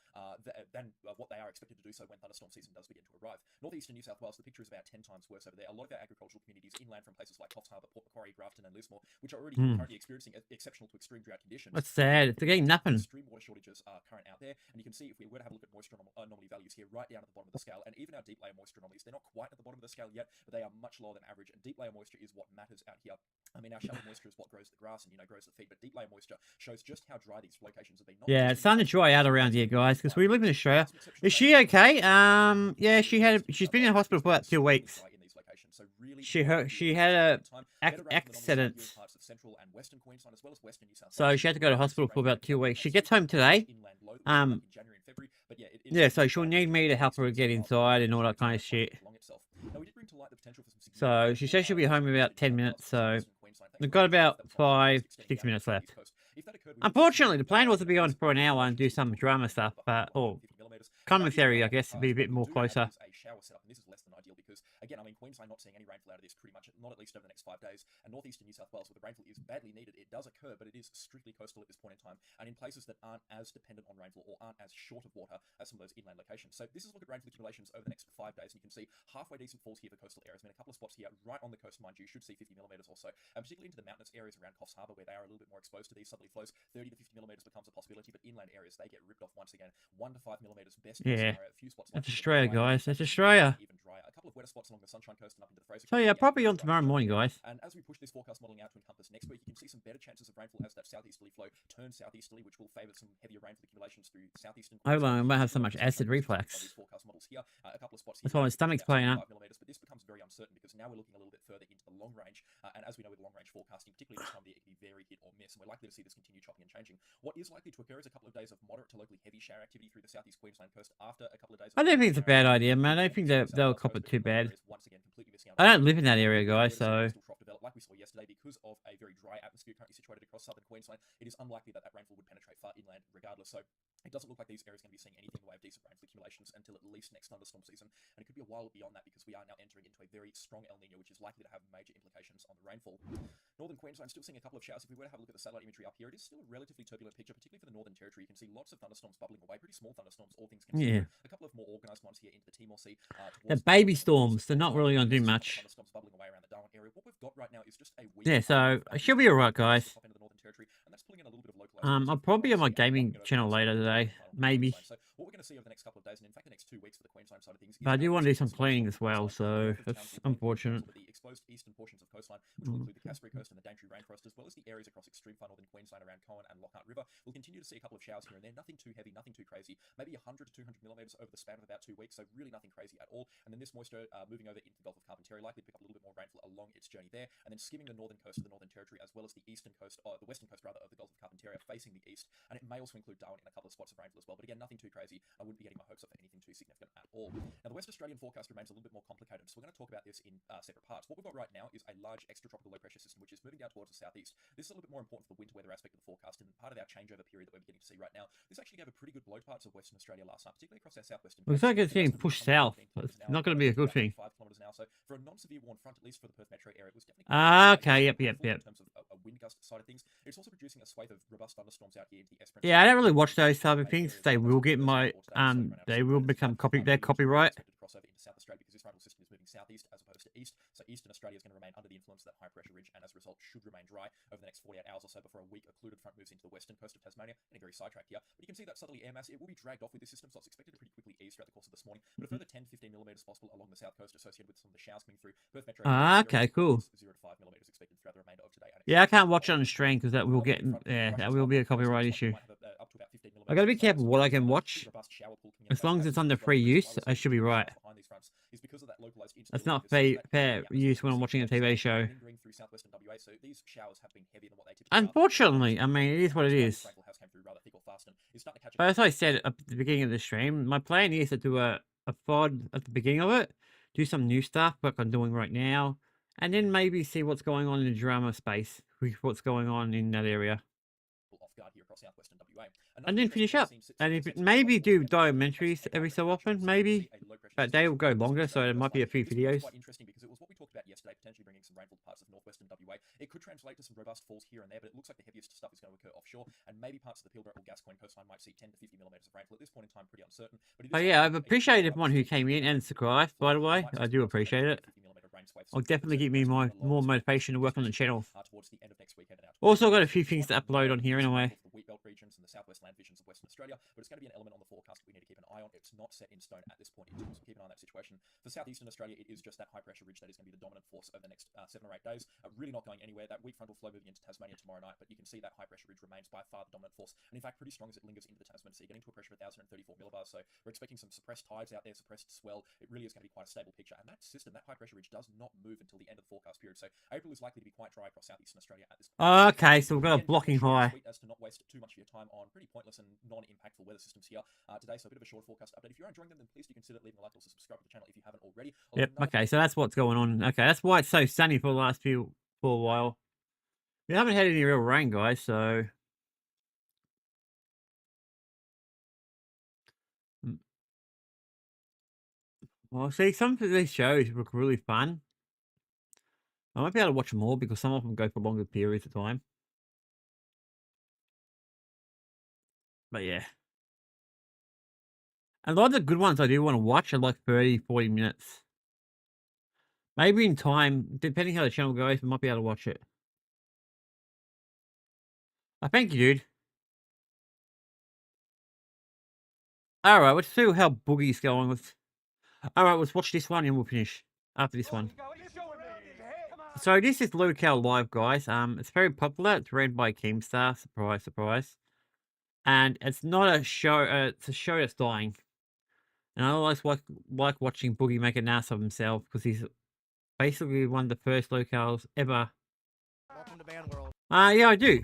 than what they are expected to do so when thunderstorm season does begin to arrive. Northeastern New South Wales, the picture is about 10 times worse over there. A lot of our agricultural communities inland from places like Coffs Harbour, Port Macquarie, Grafton and Lismore, which are already currently experiencing exceptional to extreme drought conditions.
That's sad. They're getting nothing.
Extreme water shortages are current out there, and you can see if we were to have a look at moisture anomaly values here, right down at the bottom of the scale, and even our deep layer moisture anomalies, they're not quite at the bottom of the scale yet, but they are much lower than average, and deep layer moisture is what matters out here. I mean, our shallow moisture is what grows the grass and, grows the feed, but deep layer moisture shows just how dry these locations have been.
Yeah, it's starting to dry out around here, guys, because we live in Australia. Is she okay? Yeah, she's been in hospital for about 2 weeks. She had a accident, so she had to go to hospital for about 2 weeks. She gets home today. Yeah, so she'll need me to help her get inside and all that kind of shit. So she says she'll be home in about 10 minutes. So we've got about 5-6 minutes left. Unfortunately, the plan was to be on for an hour and do some drama stuff, but commentary, I guess, to be a bit more closer.
This is less than ideal because, again, I mean, Queensland not seeing any rainfall out of this pretty much, not at least over the next 5 days. And northeastern New South Wales, where the rainfall is badly needed, it does occur, but it is strictly coastal at this point in time, and in places that aren't as dependent on rainfall or aren't as short of water as some of those inland locations. So this is a look at rainfall accumulations over the next 5 days, and you can see halfway decent falls here for coastal areas. I mean, a couple of spots here right on the coast, mind you, should see 50 millimeters or so, and particularly into the mountainous areas around Coffs Harbour, where they are a little bit more exposed to these southerly flows. 30 to 50 millimeters becomes a possibility, but inland areas, they get ripped off once again. 1 to 5 millimeters best.
Yeah,
a few spots
that's Australia, guys. That's Australia.
Even drier. A couple of wetter spots along the Sunshine Coast and up into the Fraser.
So yeah, probably on tomorrow morning, guys.
And as we push this forecast modelling out to encompass next week, you can see some better chances of rainfall as that southeasterly flow turns southeasterly, which will favour some heavier rainfall accumulations through southeastern.
Hold on, I might have so much acid reflux.
Forecast models here, a couple of spots here.
That's why my stomach's playing up.
But this becomes very uncertain because now we're looking a little bit further into the long range, and as we know with long range forecasting, particularly this time of the year, it can be very hit or miss, and we're likely to see this continue chopping and changing. What is likely to occur is a couple of days of moderate to locally heavy shower activity through the southeast Queensland coast after a couple of days.
I don't think it's a bad idea, man. I don't think they'll cop it too bad. I don't live in that area, guys, so.
Like we saw yesterday, because of a very dry atmosphere currently situated across southern Queensland, it is unlikely that rainfall would penetrate far inland regardless. So it doesn't look like these areas are going to be seeing anything in the way of decent rainfall accumulations until at least next thunderstorm season. And it could be a while beyond that because we are now entering into a very strong El Nino, which is likely to have major implications on the rainfall. Northern Queensland still seeing a couple of showers. If we were to have a look at the satellite imagery up here, it is still a relatively turbulent picture, particularly for the Northern Territory. You can see lots of thunderstorms bubbling away, pretty small thunderstorms, all things considered. Yeah. A couple of more organised ones here into the Timor Sea.
The baby storms, they're not really going to do much.
Thunderstorms bubbling away around the Darwin area. What we've got right now is just a
yeah, so it should be alright, guys. I'll probably be on my gaming channel later today, maybe.
So what we're going to see over the next couple of days, and in fact the next 2 weeks for the Queensland side of things.
But I do want to do some cleaning as well, so that's unfortunate.
The exposed eastern portions of coastline, which will include the Caspary Coast and the Daintree Rainforest, as well as the areas across extreme far northern Queensland around Cowan and Lockhart River. We'll continue to see a couple of showers here and there. Nothing too heavy, nothing too crazy. Maybe 100 to 200 millimeters over the span of about 2 weeks, so really nothing crazy at all. And then this moisture moving over into the Gulf of Carpentaria, likely to pick up a little bit more rainfall along its journey there, and then skimming the northern coast of the Northern Territory, as well as the eastern coast, the western coast rather, of the Gulf of Carpentaria, facing the east. And it may also include Darwin in a couple of spots of rainfall as well. But again, nothing too crazy. I wouldn't be getting my hopes up for anything too significant at all. Now, the West Australian forecast remains a little bit more complicated, so we're going to talk about this in separate parts. What we've got right now is a large extratropical low pressure system, which is moving down towards the southeast. This is a little bit more important for the winter weather aspect of the forecast, and part of our changeover period that we're beginning to see right now. This actually gave a pretty good blow to parts of Western Australia last night, particularly across our southwestern
Looks like it's getting pushed south. It's not going to be a good thing.
5 kilometers an hour. So for a non-severe warm front, at least for the Perth metro area, it was definitely
Okay, yep.
in terms of a wind gust side of things. It's also producing a swathe of robust thunderstorms out here into the Esperance.
Yeah, I don't really watch those type of things. They will get they will become copyright.
Crossover into South Australia because this frontal system is moving southeast as opposed to east. So eastern Australia is going to remain under the influence of that high pressure ridge, and as a result, should remain dry over the next 48 hours or so before a weak occluded front moves into the western coast of Tasmania. Getting very sidetracked here, but you can see that southerly air mass. It will be dragged off with this system, so it's expected to pretty quickly ease throughout the course of this morning. But a further 10 to 15 millimeters possible along the south coast, associated with some of the showers coming through. Perth metro.
Okay, cool.
0 to 5 millimeters expected throughout the remainder of today.
Yeah, I can't watch it on the stream because that will get that will be a copyright issue. I gotta be careful what I can watch. As long as it's under free use, I should be right. It's not fair use when I'm watching a TV show. Unfortunately, I mean, it is what it is. But as I said at the beginning of the stream, my plan is to do a FOD at the beginning of it, do some new stuff like I'm doing right now, and then maybe see what's going on in the drama space, what's going on in that area. And then finish up. And if maybe do documentaries every so often, maybe. But they will go longer, so there might be a few videos.
Quite interesting because it was what we talked about yesterday, potentially bringing some rainfall to parts of northwestern WA. It could translate to some robust falls here and there, but it looks like the heaviest stuff is going to occur offshore, and maybe parts of the Pilbara or Gascoyne coastline might see 10 to 50 millimeters of rainfall. At this point in time, pretty uncertain. But
yeah, I've appreciated everyone who came in and subscribed, by the way. I do appreciate it. I'll definitely give me more motivation to work on the channel. Also, got a few things to upload on here anyway.
The wheat belt regions and the southwest land visions of Western Australia, but it's going to be an element on the forecast that we need to keep an eye on. It's not set in stone at this point in time, so keep an eye on that situation. For southeastern Australia, it is just that high pressure ridge that is going to be the dominant force over the next 7 or 8 days. Really not going anywhere. That weak frontal flow moving into Tasmania tomorrow night, but you can see that high pressure ridge remains by far the dominant force, and in fact pretty strong as it lingers into the Tasman Sea, getting to a pressure of 1,034 millibars. So we're expecting some suppressed tides out there, suppressed swell. It really is going to be quite a stable picture, and that system, that high pressure ridge, does not move until the end of the forecast period. So April is likely to be quite dry across southeastern Australia at this point.
Okay, so we've got a blocking high.
As to not waste too much of your time on pretty pointless and non-impactful weather systems here today. So a bit of a short forecast update. If you're enjoying them, then please do consider leaving a like, also subscribe to the channel if you haven't already.
Yep. Okay, so that's what's going on. Okay, that's why it's so sunny for the last for a while. We haven't had any real rain, guys. So. Well, see, some of these shows look really fun. I might be able to watch more because some of them go for longer periods of time. But yeah. A lot of the good ones I do want to watch are like 30, 40 minutes. Maybe in time, depending how the channel goes, we might be able to watch it. Thank you, dude. Alright, let's see how Boogie's going with. Alright, let's watch this one and we'll finish after this one. So this is Locale Live, guys. It's very popular. It's ran by Keemstar. Surprise, surprise. And it's not a show. It's a show that's dying. And I always like watching Boogie make an ass of himself because he's basically one of the first locales ever.
Welcome to Band World.
Yeah, I do.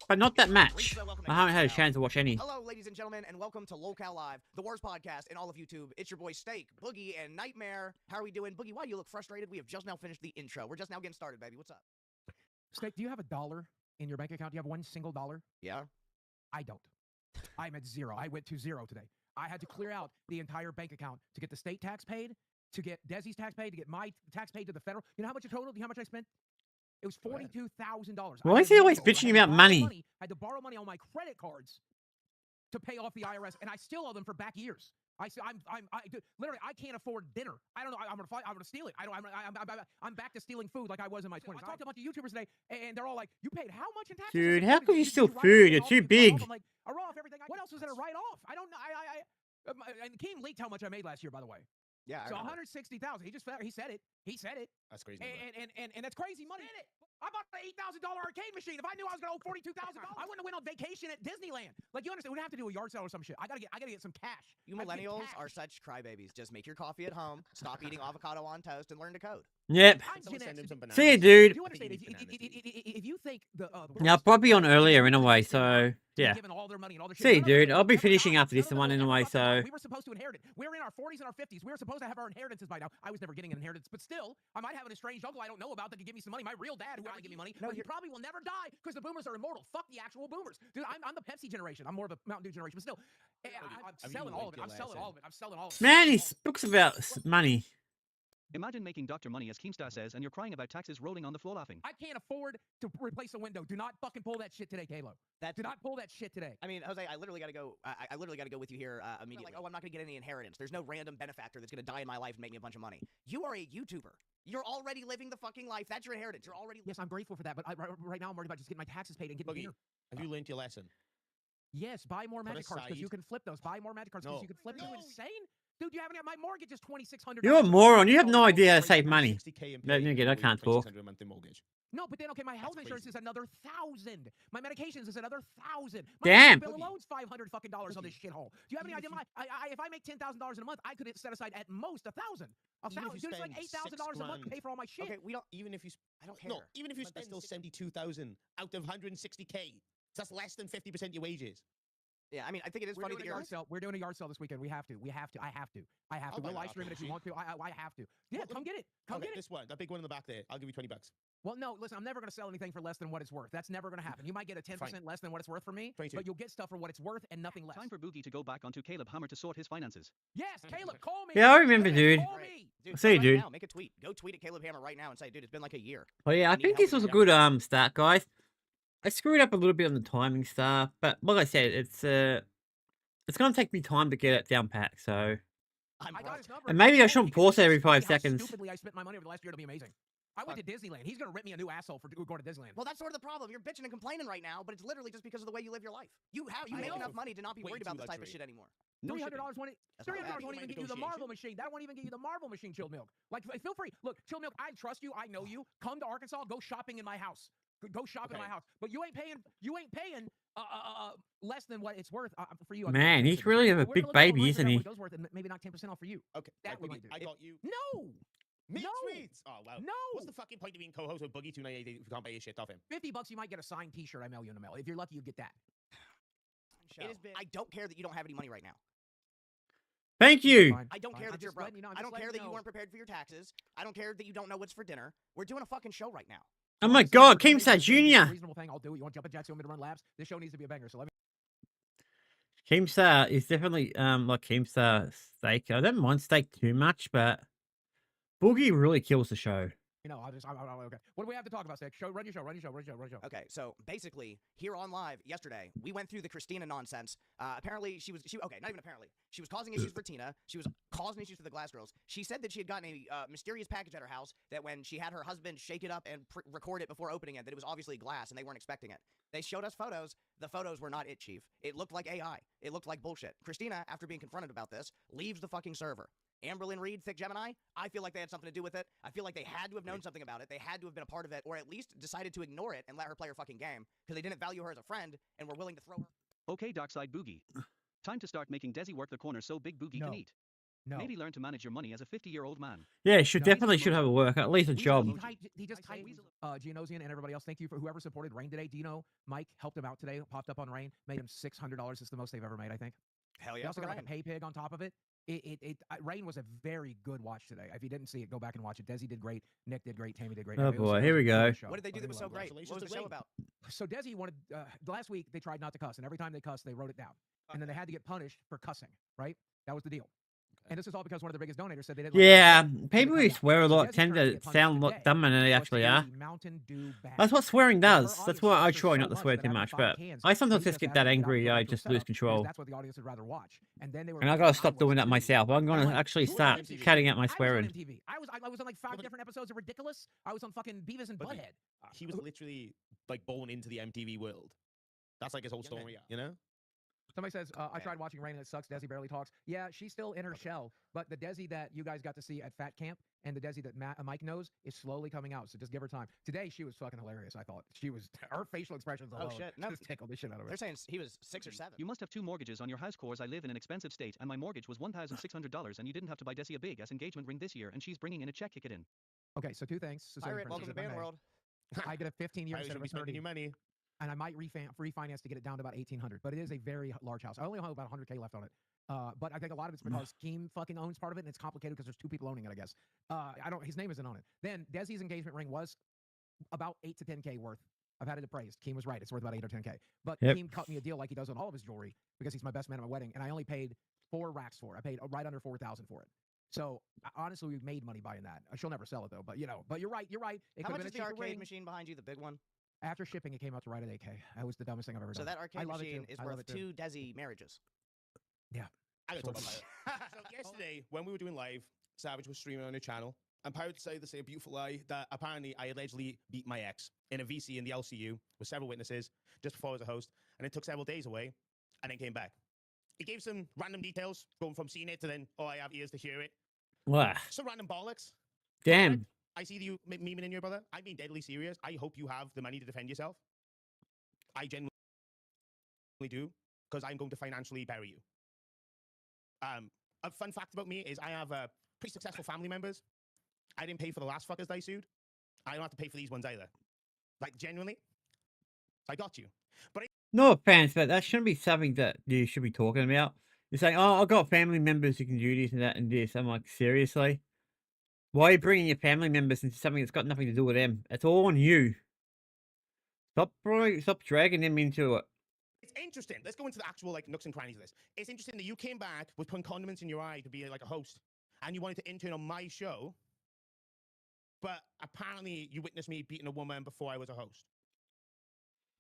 But not that match. I haven't had a chance to watch any.
Hello, ladies and gentlemen, and welcome to Locale Live, the worst podcast in all of YouTube. It's your boy Steak, Boogie, and Nightmare. How are we doing? Boogie, why do you look frustrated? We have just now finished the intro. We're just now getting started, baby. What's up?
Steak, do you have $1 in your bank account? Do you have one single dollar?
Yeah.
I don't. I'm at zero. I went to zero today. I had to clear out the entire bank account to get the state tax paid, to get Desi's tax paid, to get my tax paid to the federal. You know how much it totaled? You know how much I spent? It was $42,000.
Why is he always bitching about money?
I had to borrow money on my credit cards to pay off the IRS, and I still owe them for back years. Literally, I can't afford dinner. I don't know. I'm gonna steal it. I'm back to stealing food like I was in my 20s. I talked to a bunch of YouTubers today, and they're all like, "You paid how much in taxes?"
Dude, how could you steal food? You're too big.
I'm like, I wrote off everything. What else was there to write off? I don't know. And Keem leaked how much I made last year, by the way.
Yeah.
So 160,000. He said it. He said it.
That's crazy.
And that's crazy money. I bought an $8,000 arcade machine. If I knew I was gonna owe $42,000, I wouldn't have went on vacation at Disneyland. Like, you understand? We'd have to do a yard sale or some shit. I gotta get some cash.
You millennials are such crybabies. Just make your coffee at home, stop eating avocado on toast, and learn to code.
Yep.
I'm Gen X.
See you, dude.
Do you understand? If you think the
Yeah, I'll probably on earlier in a way, so yeah.
giving all their money and all their shit.
See you,
None of them
dude. I'll be finishing after this one in a way, so.
We were supposed to inherit it. We're in our 40s and our 50s. We were supposed to have our inheritances by now. I was never getting an inheritance, but still, I might have an estranged uncle I don't know about that could give me some money. My real dad, who would give me money, but he probably will never die because the boomers are immortal. Fuck the actual boomers, dude. I'm the Pepsi generation. I'm more of a Mountain Dew generation, but still, I'm selling all of it. I'm selling all of it. I'm selling all of it.
Man, he speaks about money.
Imagine making Dr. Money, as Keemstar says, and you're crying about taxes rolling on the floor laughing.
I can't afford to replace a window. Do not fucking pull that shit today, Kalo. Do not pull that shit today.
I mean, Jose, I literally got to go. I literally got to go with you here immediately. Like, oh, I'm not going to get any inheritance. There's no random benefactor that's going to die in my life and make me a bunch of money. You are a YouTuber. You're already living the fucking life. That's your inheritance. You're already.
Yes, I'm grateful for that, but right now I'm worried about just getting my taxes paid and getting dinner.
Have you learned your lesson?
Yes, buy more magic cards because you can flip those. Buy more magic cards because you can flip them. You insane? Dude, you haven't got my mortgage is $2,600.
You're a moron. You have no idea how to save money. Then again, I can't talk.
No, but then okay, my health insurance is another $1,000. My medications is another $1,000. My
Damn.
bill alone's $500 fucking dollars on this shithole. Do you have any idea? If I make $10,000 in a month, I could set aside at most $1,000. Dude, it's like $8,000 a month to pay for all my shit.
Okay, we don't. Even if you,
I don't care.
No, even if you spend still 72,000 out of 160K, that's less than 50% of your wages.
Yeah, I mean, I think it is funny that you're.
We're doing a yard sale this weekend. We have to. I have to. We'll live stream it if you want to. I have to. Yeah, come get it. Come get it.
This one, that big one in the back there. I'll give you $20.
Well, no, listen, I'm never going to sell anything for less than what it's worth. That's never going to happen. You might get a 10% less than what it's worth for me, but you'll get stuff for what it's worth and nothing less.
Time for Boogie to go back onto Caleb Hammer to sort his finances.
Yes, Caleb, call me.
Yeah, I remember, dude.
Dude,
See you, dude.
Now, make a tweet. Go tweet at Caleb Hammer right now and say, dude, it's been like a year.
Oh yeah, I think this was a good start, guys. I screwed up a little bit on the timing stuff, but like I said, it's gonna take me time to get it down pat. So, and maybe I shouldn't pause it every 5 seconds.
Stupidly, I spent my money over the last year. It'll be amazing. I went to Disneyland. He's gonna rip me a new asshole for going to Disneyland.
Well, that's sort of the problem. You're bitching and complaining right now, but it's literally just because of the way you live your life. You make enough money to not be worried about this type of shit anymore.
$300 won't even get you the marble machine. That won't even get you the marble machine, Chilled Milk. Like, feel free. Look, Chilled Milk, I trust you. I know you. Come to Arkansas. Go shopping in my house. Go shopping in my house. But you ain't paying less than what it's worth for you.
Man, he's really a big baby, isn't he?
Those worth, and maybe not 10% off for you.
Okay, I got you.
No.
Me
No.
tweets. Oh wow.
No.
What's the fucking point of being co-host with Boogie 298 if you can't buy your shit off him?
$50, you might get a signed T-shirt I mail you in the mail. If you're lucky, you get that.
I don't care that you don't have any money right now.
Thank you.
I don't care that you're broke. I don't care that you weren't prepared for your taxes. I don't care that you don't know what's for dinner. We're doing a fucking show right now.
Oh my God, Keemstar Jr.
Reasonable thing, I'll do it. You want to jump at Jets? You want me to run laps? This show needs to be a banger. So let me.
Keemstar is definitely like Keemstar steak. I don't mind steak too much, but Boogie really kills the show.
You know, okay. What do we have to talk about, Steak? Run your show.
Okay, so basically, here on live yesterday, we went through the Christina nonsense. Apparently, she was not even apparently. She was causing issues for Tina. She was causing issues for the Glass Girls. She said that she had gotten a mysterious package at her house that when she had her husband shake it up and record it before opening it, that it was obviously glass and they weren't expecting it. They showed us photos. The photos were not it, Chief. It looked like AI. It looked like bullshit. Christina, after being confronted about this, leaves the fucking server. Amberlynn Reed, Thick Gemini, I feel like they had something to do with it. I feel like they had to have known something about it. They had to have been a part of it, or at least decided to ignore it and let her play her fucking game, because they didn't value her as a friend and were willing to throw her.
Okay, Darkside Boogie. Time to start making Desi work the corner so Big Boogie can eat.
No.
Maybe learn to manage your money as a 50-year-old man.
Yeah, should definitely should have a work, at least a job.
He just typed Gianosian and everybody else. Thank you for whoever supported Rain today. Dino, Mike helped him out today. Popped up on Rain, made him $600. It's the most they've ever made, I think.
Hell yeah!
They also got like a pay pig on top of it. Rain was a very good watch today. If you didn't see it, go back and watch it. Desi did great. Nick did great. Tammy did great.
Oh boy, here we go.
What did they do that was so great? What was the show about?
So Desi wanted last week. They tried not to cuss, and every time they cussed, they wrote it down, and then they had to get punished for cussing. Right? That was the deal. And this is all because one of the biggest donators said they didn't.
Yeah, people who swear a lot tend to sound a lot dumber than they actually are. That's what swearing does. That's why I try not to swear too much, but I sometimes just get that angry. I just lose control.
That's what the audience would rather watch. And then they were.
And I gotta stop doing that myself. I'm gonna actually start cutting out my swearing.
I was on like 5 different episodes of Ridiculous. I was on fucking Beavis and Butthead.
He was literally like born into the MTV world. That's like his whole story, you know.
Somebody says, I tried watching Rain and it sucks. Desi barely talks. Yeah, she's still in her shell. But the Desi that you guys got to see at Fat Camp and the Desi that Mike knows is slowly coming out. So just give her time. Today, she was fucking hilarious, I thought. Her facial expressions alone
shit. No.
just tickled the shit out of her.
They're saying he was 6 or 7.
You must have 2 mortgages on your house, cause I live in an expensive state and my mortgage was $1,600 and you didn't have to buy Desi a big ass engagement ring this year and she's bringing in a check kick it in.
Okay, so 2 things.
Pirate, welcome to the band world.
I get a 15-year instead of a 30.
Your money.
And I might refinance to get it down to about $1,800. But it is a very large house. I only have about $100K left on it. But I think a lot of it's because Keem fucking owns part of it, and it's complicated because there's 2 people owning it, I guess. His name isn't on it. Then Desi's engagement ring was about 8 to 10K worth. I've had it appraised. Keem was right. It's worth about 8 or 10K. But Keem cut me a deal like he does on all of his jewelry because he's my best man at my wedding, and I only paid 4 racks for it. I paid right under $4,000 for it. So honestly, we've made money buying that. She'll never sell it though. But but you're right. It
How
could
much
have
is
been
the
a cheaper
arcade
ring.
machine behind you, the big one?
After shipping, it came out to right at 8K. That was the dumbest thing I've ever done.
So that arcade
I love
machine
it too.
is
I love
worth
it too.
2 Desi marriages.
Yeah.
I gotta talk about it. So yesterday, when we were doing live, Savage was streaming on her channel. I'm proud to say this a beautiful lie that apparently I allegedly beat my ex in a VC in the LCU with several witnesses just before I was a host, and it took several days away, and then came back. He gave some random details, going from seeing it to then, I have ears to hear it.
Wow.
Some random bollocks.
Damn.
I see you memeing in your brother. I'm being deadly serious. I hope you have the money to defend yourself. I genuinely do, because I'm going to financially bury you. A fun fact about me is I have pretty successful family members. I didn't pay for the last fuckers that I sued. I don't have to pay for these ones either. Like, genuinely. I got you. But
No offense, but that shouldn't be something that you should be talking about. You're saying, I've got family members who can do this and that and this. I'm like, seriously? Why are you bringing your family members into something that's got nothing to do with them? It's all on you. Stop dragging them into it.
it's interesting. Let's go into the actual nooks and crannies of this. It's interesting that you came back with putting condiments in your eye to be like a host, and you wanted to intern on my show, but apparently you witnessed me beating a woman before I was a host.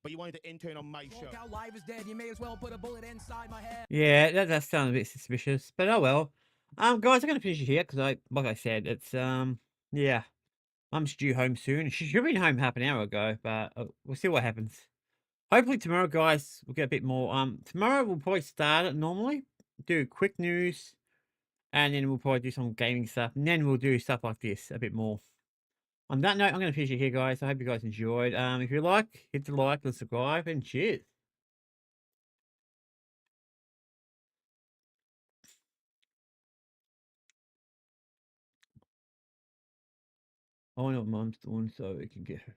But you wanted to intern on my show.
Look how live is dead. You may as well put a bullet inside my head.
Yeah, that does sound a bit suspicious, but oh well. Guys, I'm gonna finish it here because like I said, it's yeah, Mum's due home soon. She should have been home half an hour ago, but we'll see what happens. Hopefully tomorrow, guys, we'll get a bit more. Tomorrow we'll probably start it normally, do quick news, and then we'll probably do some gaming stuff, and then we'll do stuff like this a bit more. On that note, I'm going to finish it here, guys. I hope you guys enjoyed. If you like, hit the like and subscribe, and cheers. I know what Mum's doing so we can get her.